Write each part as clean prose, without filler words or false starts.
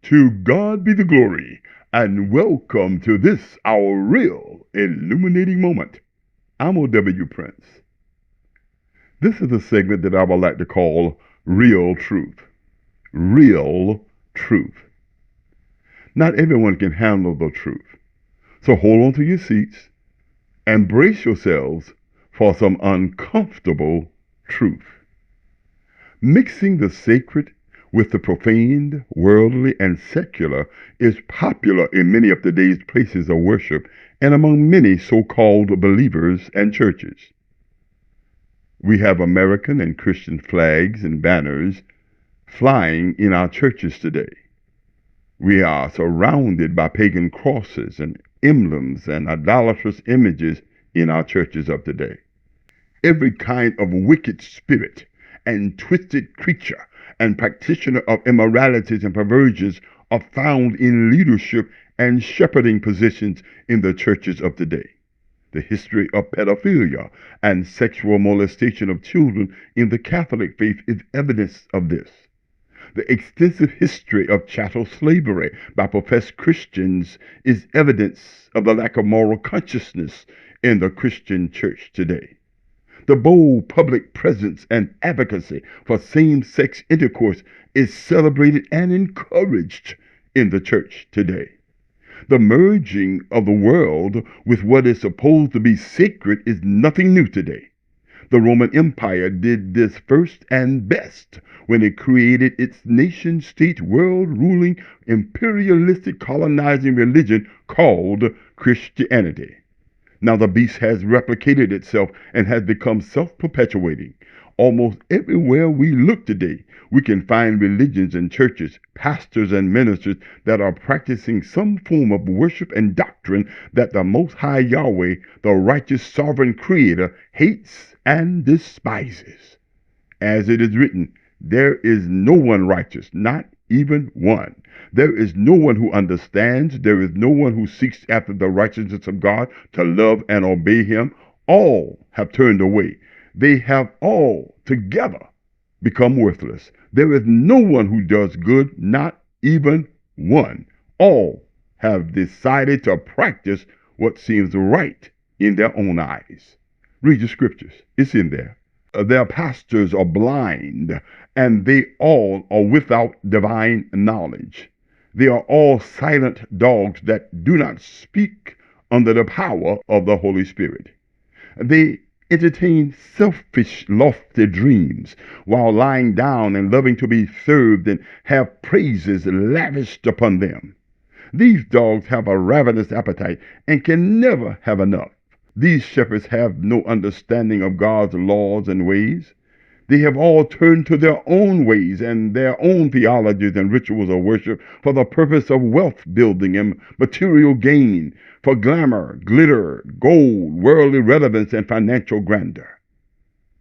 To God be the glory, and welcome to this, our real illuminating moment. I'm O.W. Prince. This is a segment that I would like to call Real Truth. Real Truth. Not everyone can handle the truth. So hold on to your seats and brace yourselves for some uncomfortable truth. Mixing the sacred with the profane, worldly, and secular is popular in many of today's places of worship and among many so-called believers and churches. We have American and Christian flags and banners flying in our churches today. We are surrounded by pagan crosses and emblems and idolatrous images in our churches of today. Every kind of wicked spirit and twisted creature and practitioner of immoralities and perversions are found in leadership and shepherding positions in the churches of today. The history of pedophilia and sexual molestation of children in the Catholic faith is evidence of this. The extensive history of chattel slavery by professed Christians is evidence of the lack of moral consciousness in the Christian church today. The bold public presence and advocacy for same-sex intercourse is celebrated and encouraged in the church today. The merging of the world with what is supposed to be sacred is nothing new today. The Roman Empire did this first and best when it created its nation-state, world-ruling, imperialistic, colonizing religion called Christianity. Now the beast has replicated itself and has become self-perpetuating. Almost everywhere we look today, we can find religions and churches, pastors and ministers that are practicing some form of worship and doctrine that the Most High Yahweh, the righteous sovereign creator, hates and despises. As it is written, there is no one righteous, not even one. There is no one who understands. There is no one who seeks after the righteousness of God to love and obey him. All have turned away. They have all together become worthless. There is no one who does good, not even one. All have decided to practice what seems right in their own eyes. Read the scriptures. It's in there. Their pastors are blind, and they all are without divine knowledge. They are all silent dogs that do not speak under the power of the Holy Spirit. They entertain selfish, lofty dreams while lying down and loving to be served and have praises lavished upon them. These dogs have a ravenous appetite and can never have enough. These shepherds have no understanding of God's laws and ways. They have all turned to their own ways and their own theologies and rituals of worship for the purpose of wealth building and material gain, for glamour, glitter, gold, worldly relevance, and financial grandeur.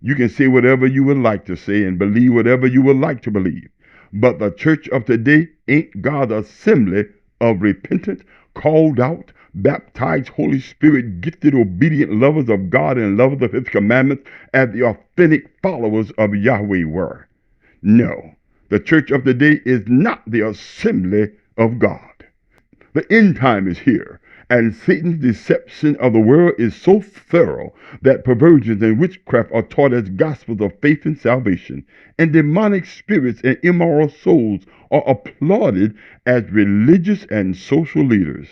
You can say whatever you would like to say and believe whatever you would like to believe, but the church of today ain't God's assembly of repentant, called out, baptized, Holy Spirit, gifted, obedient lovers of God and lovers of his commandments as the authentic followers of Yahweh were. No, the church of today is not the assembly of God. The end time is here, and Satan's deception of the world is so thorough that perversions and witchcraft are taught as gospels of faith and salvation, and demonic spirits and immoral souls are applauded as religious and social leaders.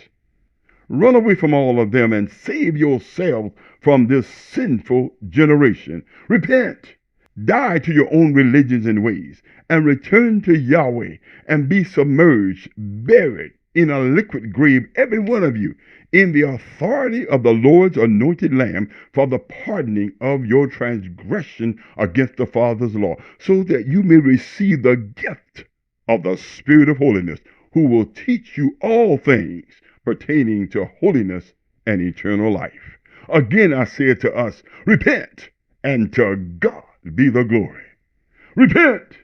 Run away from all of them and save yourselves from this sinful generation. Repent, die to your own religions and ways, and return to Yahweh and be submerged, buried in a liquid grave, every one of you, in the authority of the Lord's anointed Lamb for the pardoning of your transgression against the Father's law, so that you may receive the gift of the Spirit of holiness, who will teach you all things pertaining to holiness and eternal life. Again, I say to us, repent, and to God be the glory. Repent,